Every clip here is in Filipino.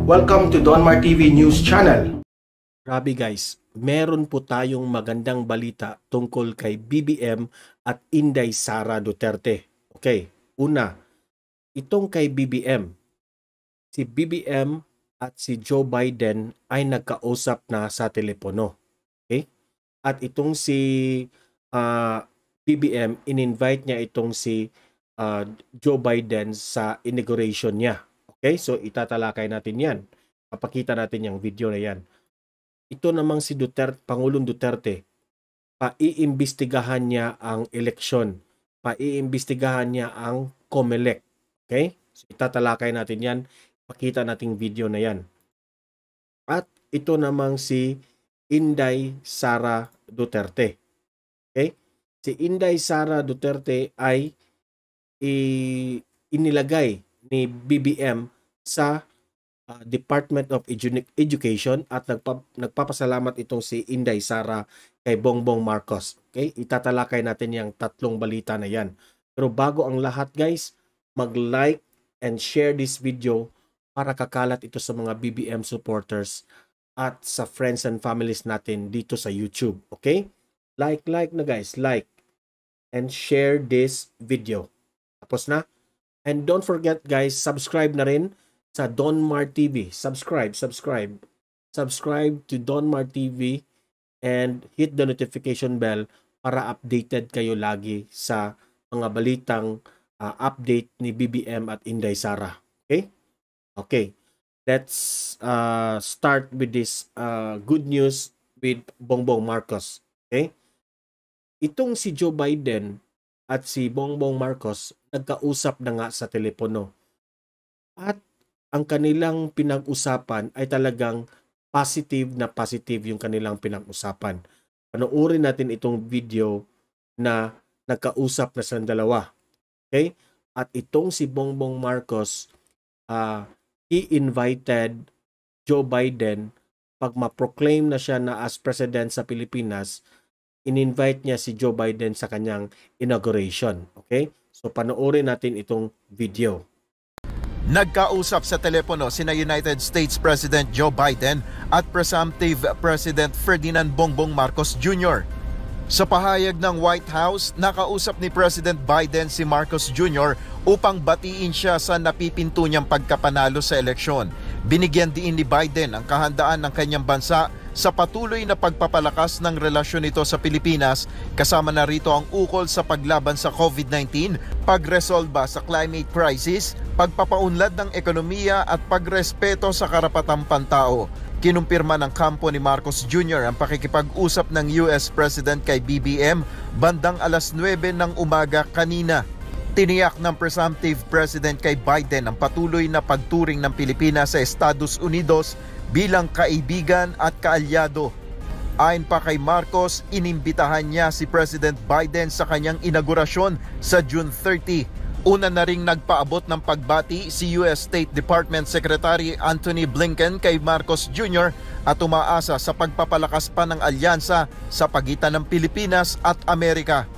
Welcome to Donmar TV News Channel. Grabe guys, meron po tayong magandang balita tungkol kay BBM at Inday Sara Duterte. Okay, una, itong kay BBM, si BBM at si Joe Biden ay nagkausap na sa telepono. Okay? At itong si BBM, in-invite niya itong si Joe Biden sa inauguration niya. Okay, so itatalakay natin yan. Papakita natin yung video na yan. Ito namang si Duterte, Pangulong Duterte, paiimbestigahan niya ang eleksyon. Paiimbestigahan niya ang COMELEC. Okay? So itatalakay natin yan. Pakita nating video na yan. At ito namang si Inday Sara Duterte. Okay? Si Inday Sara Duterte ay inilagay ni BBM sa Department of Education at nagpapasalamat itong si Inday Sara kay Bongbong Marcos. Okay? Itatalakay natin yung tatlong balita na yan. Pero bago ang lahat guys, mag-like and share this video para kakalat ito sa mga BBM supporters at sa friends and families natin dito sa YouTube. Okay? Like na guys, like and share this video. Tapos na? And don't forget guys, subscribe na rin sa Donmar TV. Subscribe to Donmar TV and hit the notification bell para updated kayo lagi sa mga balitang update ni BBM at Inday Sara. Okay? Okay. Let's start with this good news with Bongbong Marcos. Okay? Itong si Joe Biden at si Bongbong Marcos nagkausap na nga sa telepono. At ang kanilang pinag-usapan ay talagang positive yung kanilang pinag-usapan. Panoorin natin itong video na nagkausap na sa dalawa. Okay? At itong si Bongbong Marcos, he invited Joe Biden pag ma-proclaim na siya na as president sa Pilipinas, in-invite niya si Joe Biden sa kanyang inauguration. Okay? So panoorin natin itong video. Nagkausap sa telepono sina United States President Joe Biden at presumptive President Ferdinand Bongbong Marcos Jr. Sa pahayag ng White House, nakausap ni President Biden si Marcos Jr. upang batiin siya sa napipinto niyang pagkapanalo sa eleksyon. Binigyan din ni Biden ang kahandaan ng kanyang bansa sa patuloy na pagpapalakas ng relasyon nito sa Pilipinas, kasama na rito ang ukol sa paglaban sa COVID-19, pagresolba sa climate crisis, pagpapaunlad ng ekonomiya at pagrespeto sa karapatang pantao. Kinumpirma ng kampo ni Marcos Jr. ang pakikipag-usap ng US President kay BBM bandang alas 9 ng umaga kanina. Tiniyak ng presumptive President kay Biden ang patuloy na pagturing ng Pilipinas sa Estados Unidos bilang kaibigan at kaalyado. Ayon pa kay Marcos, inimbitahan niya si President Biden sa kanyang inaugurasyon sa June 30. Una na ring nagpaabot ng pagbati si US State Department Secretary Antony Blinken kay Marcos Jr. at umaasa sa pagpapalakas pa ng alyansa sa pagitan ng Pilipinas at Amerika.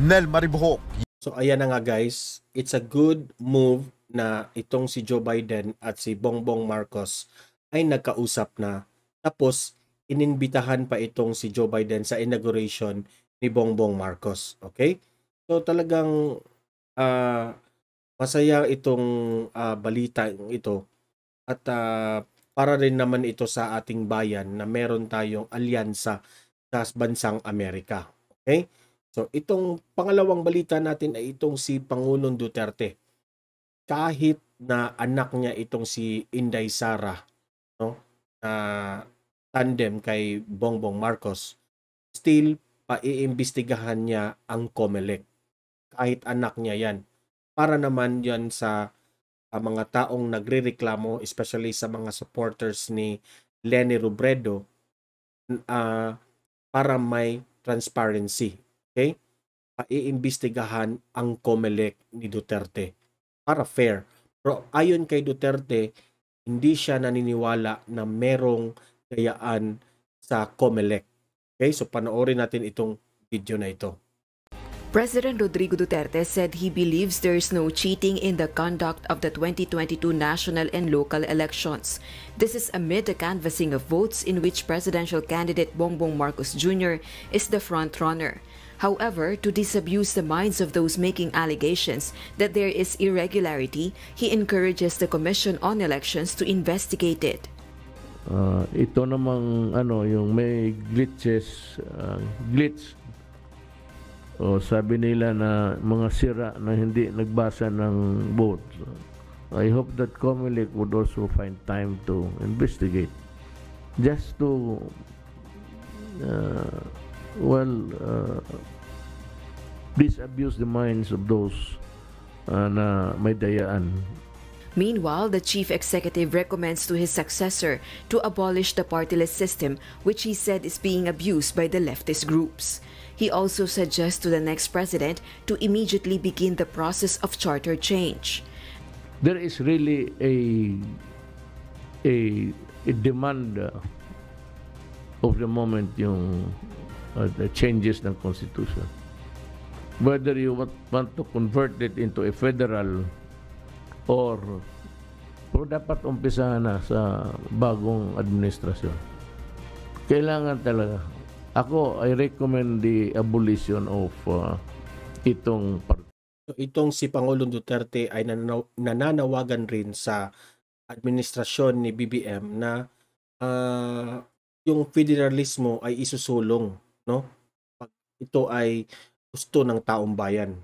Nel Maribuhok. So ayan na nga guys, it's a good move na itong si Joe Biden at si Bongbong Marcos ay nagkausap na. Tapos ininbitahan pa itong si Joe Biden sa inauguration ni Bongbong Marcos. Okay? So talagang masaya itong balita ito at para rin naman ito sa ating bayan na meron tayong alyansa sa bansang Amerika. Okay? So itong pangalawang balita natin ay itong si Pangulong Duterte. Kahit na anak niya itong si Inday Sara, no, na tandem kay Bongbong Marcos, still paiimbestigahan niya ang COMELEC. Kahit anak niya yan. Para naman yan sa mga taong nagrereklamo, especially sa mga supporters ni Leni Robredo, para may transparency. Okay? Paiimbestigahan ang COMELEC ni Duterte para fair. Pero ayon kay Duterte, hindi siya naniniwala na merong gayaan sa COMELEC. Okay? So panoorin natin itong video na ito. President Rodrigo Duterte said he believes there is no cheating in the conduct of the 2022 national and local elections. This is amid the canvassing of votes in which presidential candidate Bongbong Marcos Jr. is the front-runner. However, to disabuse the minds of those making allegations that there is irregularity, he encourages the Commission on Elections to investigate it. Ito namang yung may glitch o sabi nila na mga sira na hindi nagbasa ng vote. I hope that COMELEC would also find time to investigate, just to disabuse the minds of those na may dayaan. Meanwhile, the chief executive recommends to his successor to abolish the partyless system, which he said is being abused by the leftist groups. He also suggests to the next president to immediately begin the process of charter change. There is really a demand of the moment yung the changes ng constitution. Whether you want to convert it into a federal or dapat umpisahan na sa bagong administrasyon. Kailangan talaga. Ako, I recommend the abolition of itong Itong si Pangulong Duterte ay nananawagan rin sa administrasyon ni BBM na yung federalismo ay isusulong, no? Pag ito ay gusto ng taong bayan.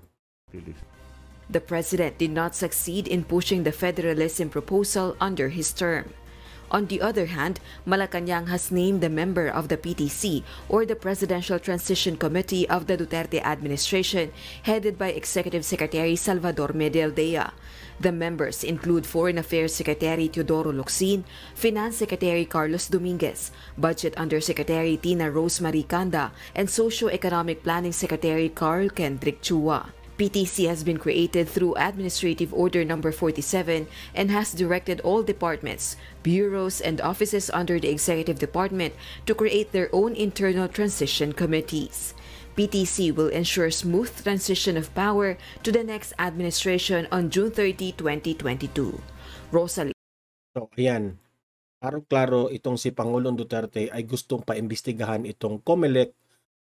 The president did not succeed in pushing the federalism proposal under his term. On the other hand, Malacanang has named the member of the PTC, or the Presidential Transition Committee of the Duterte administration, headed by Executive Secretary Salvador Medialdea. The members include Foreign Affairs Secretary Teodoro Locsin, Finance Secretary Carlos Dominguez, Budget Undersecretary Tina Rosemarie Canda, and Socio-Economic Planning Secretary Carl Kendrick Chua. PTC has been created through Administrative Order No. 47 and has directed all departments, bureaus, and offices under the Executive Department to create their own internal transition committees. PTC will ensure smooth transition of power to the next administration on June 30, 2022. Rosalie. So, ayan. Klaro itong si Pangulong Duterte ay gustong paimbestigahan itong COMELEC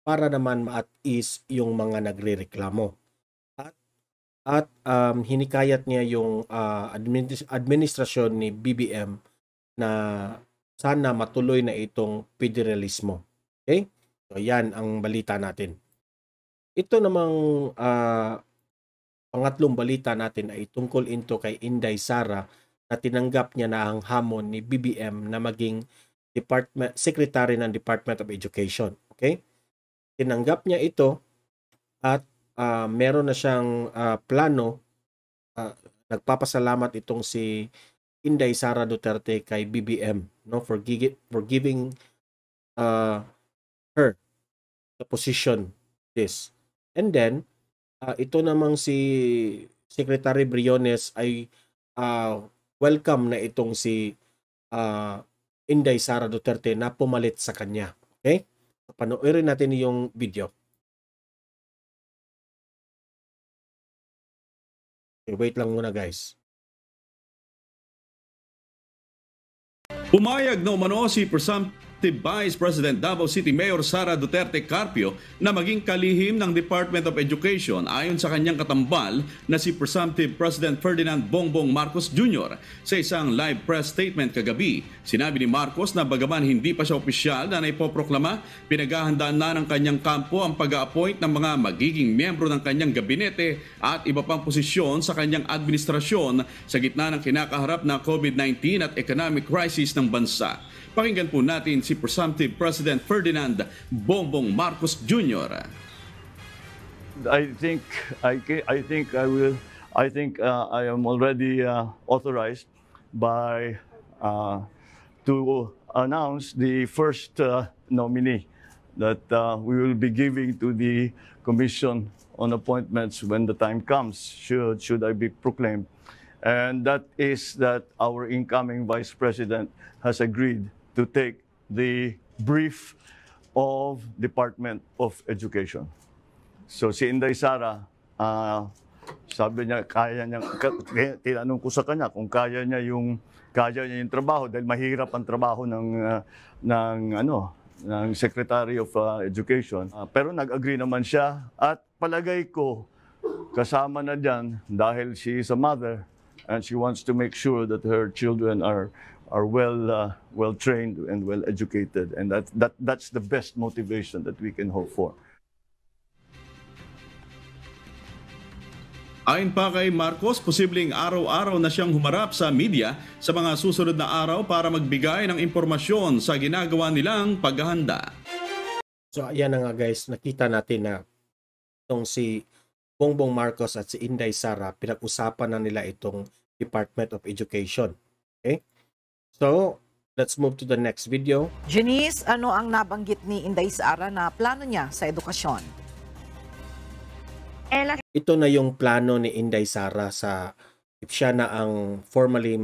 para naman ma-at-ease yung mga nagrereklamo. At hinikayat niya yung administrasyon ni BBM na sana matuloy na itong federalismo. Okay? So yan ang balita natin. Ito namang pangatlong balita natin ay tungkol ito kay Inday Sara na tinanggap niya na ang hamon ni BBM na maging secretary ng Department of Education. Okay? Tinanggap niya ito at meron na siyang plano. Nagpapasalamat itong si Inday Sara Duterte kay BBM, no, for giving her the position this. And then ito namang si Secretary Briones ay welcome na itong si Inday Sara Duterte na pumalit sa kanya. Okay? Panoorin natin yung video. Wait lang muna, guys. Pumayag na umano si presumptive Vice President Davao City Mayor Sara Duterte Carpio na maging kalihim ng Department of Education ayon sa kanyang katambal na si presumptive President Ferdinand Bongbong Marcos Jr. Sa isang live press statement kagabi, sinabi ni Marcos na bagaman hindi pa siya opisyal na naipoproklama, pinaghahandaan na ng kanyang kampo ang pag-a-appoint ng mga magiging miyembro ng kanyang gabinete at iba pang posisyon sa kanyang administrasyon sa gitna ng kinakaharap na COVID-19 at economic crisis ng bansa. Pakinggan po natin si presumptive President Ferdinand Bongbong Marcos Jr. I think I am already authorized by to announce the first nominee that we will be giving to the Commission on Appointments when the time comes, should I be proclaimed. And that is that our incoming Vice President has agreed to take the brief of Department of Education. So si Inday Sara, sabi niya tinanong ko sa kanya kung kaya niya yung trabaho dahil mahirap ang trabaho ng Secretary of Education. Pero nag-agree naman siya at palagay ko kasama na diyan dahil she is a mother and she wants to make sure that her children are well trained and well educated, and that's the best motivation that we can hope for. Ayon pa kay Marcos, posibleng araw-araw na siyang humarap sa media sa mga susunod na araw para magbigay ng impormasyon sa ginagawa nilang paghahanda. So ayan na nga guys, nakita natin na itong si Bongbong Marcos at si Inday Sara, pinag-usapan na nila itong Department of Education. Okay? So, let's move to the next video. Janice, ano ang nabanggit ni Inday Sara na plano niya sa edukasyon? Ito na yung plano ni Inday Sara sa if siya na ang formally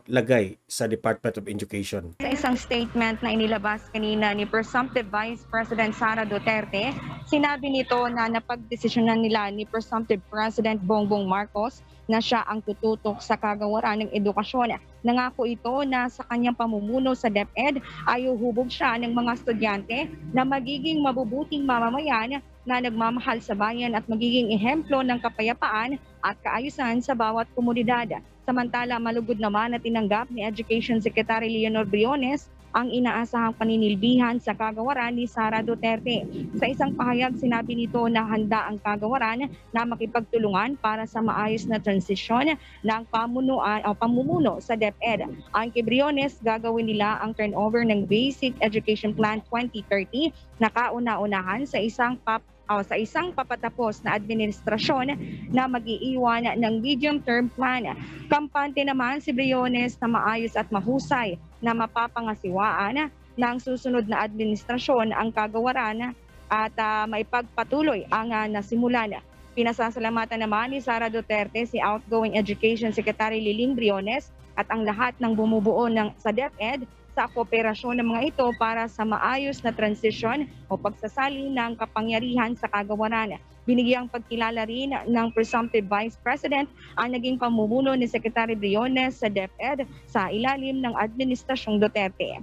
lagay sa Department of Education. Sa isang statement na inilabas kanina ni Presumptive Vice President Sara Duterte, sinabi nito na napagdesisyonan nila ni Presumptive President Bongbong Marcos na siya ang tututok sa kagawaran ng edukasyon. Nangako ito na sa kanyang pamumuno sa DepEd ay uhubog siya ng mga estudyante na magiging mabubuting mamamayan na nagmamahal sa bayan at magiging ehemplo ng kapayapaan at kaayusan sa bawat komunidad. Samantala, malugod naman na tinanggap ni Education Secretary Leonor Briones ang inaasahang paninilbihan sa kagawaran ni Sara Duterte. Sa isang pahayag, sinabi nito na handa ang kagawaran na makipagtulungan para sa maayos na transisyon ng pamumuno sa DepEd. Ayon kay Briones, gagawin nila ang turnover ng Basic Education Plan 2030 na kauna-unahan sa isang papatapos na administrasyon na mag-iiwan ng medium-term plan. Kampante naman si Briones na maayos at mahusay na mapapangasiwaan ng susunod na administrasyon ang kagawaran at maipagpatuloy ang nasimulan. Pinasasalamatan naman ni Sara Duterte si outgoing Education Secretary Liling Briones at ang lahat ng bumubuo sa DepEd sa kooperasyon ng mga ito para sa maayos na transisyon o pagsasali ng kapangyarihan sa kagawaran. Binigyang pagkilala rin ng Presumptive Vice President ang naging pamumuno ni Secretary Briones sa DepEd sa ilalim ng Administrasyong Duterte.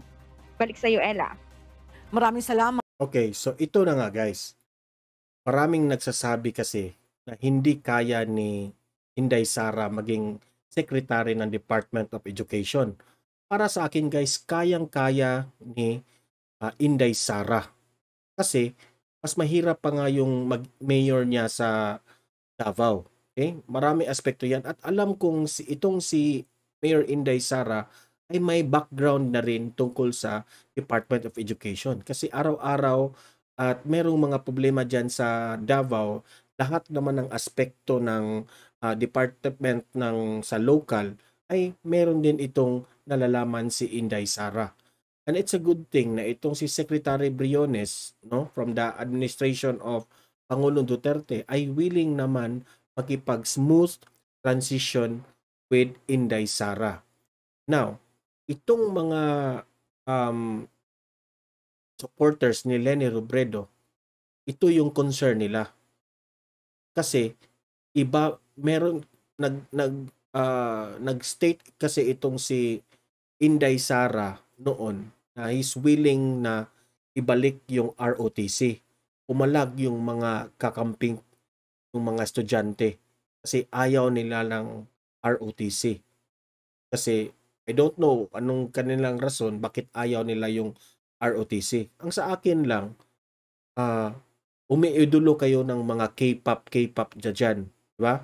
Balik sa iyo, Ella. Maraming salamat. Okay, so ito na nga guys. Maraming nagsasabi kasi na hindi kaya ni Inday Sara maging Secretary ng Department of Education. Para sa akin guys, kayang-kaya ni Inday Sara. Kasi mas mahirap pa nga yung mayor niya sa Davao. Okay? Marami aspekto yan. At alam kong itong si Mayor Inday Sara ay may background na rin tungkol sa Department of Education. Kasi araw-araw at merong mga problema dyan sa Davao, lahat naman ng aspekto ng department sa local ay meron din itong nalalaman si Inday Sara. And it's a good thing na itong si Secretary Briones, no, from the administration of Pangulong Duterte ay willing naman makipag-smooth transition with Inday Sara. Now, itong mga supporters ni Leni Robredo, ito yung concern nila. Kasi meron nag-state kasi itong si Inday Sara noon na he's willing na ibalik yung ROTC. Umalag yung mga kakamping, yung mga estudyante kasi ayaw nila ng ROTC. Kasi I don't know anong kanilang rason bakit ayaw nila yung ROTC. Ang sa akin lang, umiidolo kayo ng mga K-pop dyan, di ba?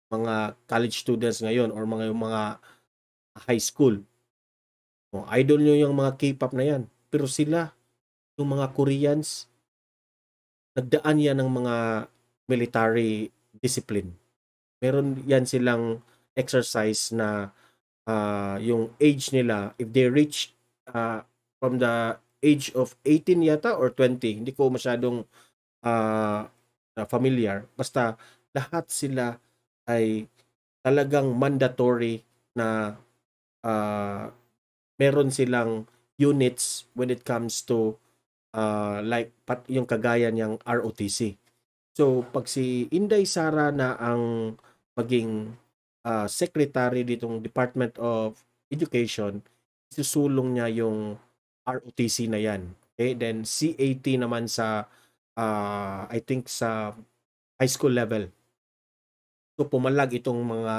Mga college students ngayon or mga high school. Idol nyo yung mga K-pop na yan. Pero sila, yung mga Koreans, nagdaan yan ng mga military discipline. Meron yan silang exercise na yung age nila, if they reach from the age of 18 yata or 20, hindi ko masyadong familiar. Basta lahat sila ay talagang mandatory na meron silang units when it comes to like yung kagaya niyang ROTC. So pag si Inday Sara na ang maging secretary ditong Department of Education, susulong niya yung ROTC na yan. Okay, then CAT naman sa I think sa high school level. So pumalag itong mga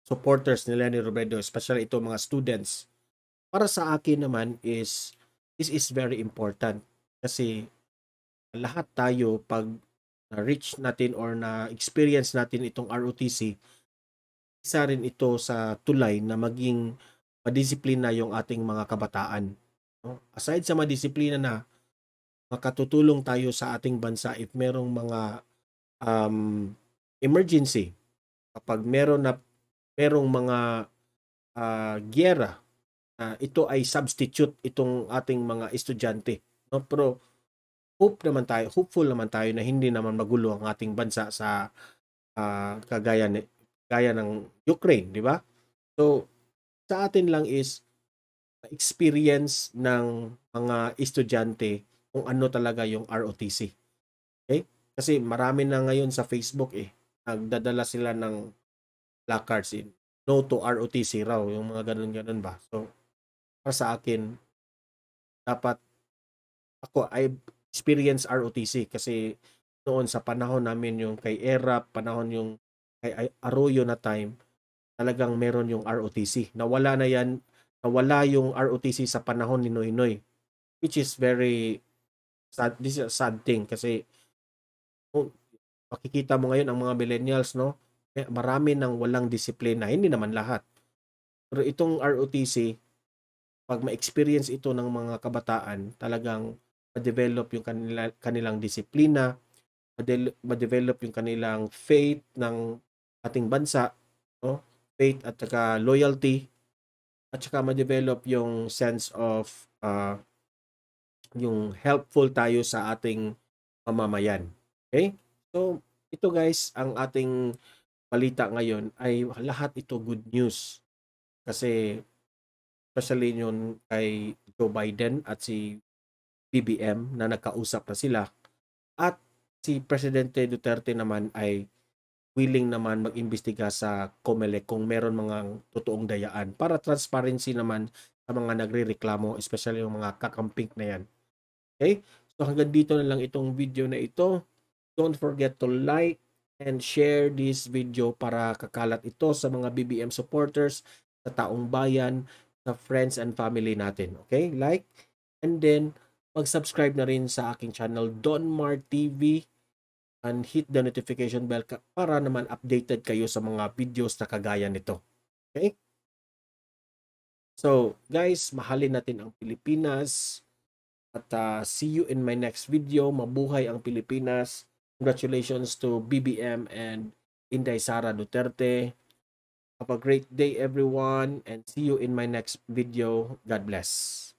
supporters ni Leni Robredo, especially itong mga students. Para sa akin naman this is very important kasi lahat tayo pag na-reach natin or na-experience natin itong ROTC, isa rin ito sa tulay na maging madisiplina yung ating mga kabataan. No? Aside sa madisiplina na, makatutulong tayo sa ating bansa if merong mga emergency. Kapag merong mga giyera, ito ay substitute itong ating mga estudyante. No? Pero hopeful naman tayo na hindi naman magulo ang ating bansa sa kagaya ng Ukraine, di ba? So, sa atin lang is experience ng mga estudyante kung ano talaga yung ROTC. Okay? Kasi marami na ngayon sa Facebook nagdadala sila ng placards no to ROTC raw, yung mga ganun ba. So, para sa akin, dapat I experience ROTC kasi noon sa panahon namin yung kay ERAP, panahon yung kay Arroyo na time, talagang meron yung ROTC. Nawala yung ROTC sa panahon ni Noynoy, which is very sad. This is a sad thing kasi makikita mo ngayon ang mga millennials, no? Marami nang walang disiplina, hindi naman lahat. Pero itong ROTC, pag ma-experience ito ng mga kabataan, talagang ma-develop yung kanilang disiplina, ma-develop yung kanilang faith ng ating bansa, no? Faith at saka loyalty, at saka ma-develop yung sense of yung helpful tayo sa ating mamamayan. Okay? So, ito guys, ang ating balita ngayon ay lahat ito good news. Kasi especially yun kay Joe Biden at si BBM na nagkausap na sila, at si Presidente Duterte naman ay willing naman mag-imbestiga sa COMELEC kung meron mga totoong dayaan para transparency naman sa mga nagrereklamo, especially yung mga kakamping na yan. Okay? So hanggang dito na lang itong video na ito. Don't forget to like and share this video para kakalat ito sa mga BBM supporters, sa taong bayan, sa friends and family natin. Okay? Like, and then mag-subscribe na rin sa aking channel Don Mar TV and hit the notification bell para naman updated kayo sa mga videos na kagaya nito. Okay? So, guys, mahalin natin ang Pilipinas at see you in my next video. Mabuhay ang Pilipinas. Congratulations to BBM and Inday Sara Duterte. Have a great day everyone and see you in my next video. God bless.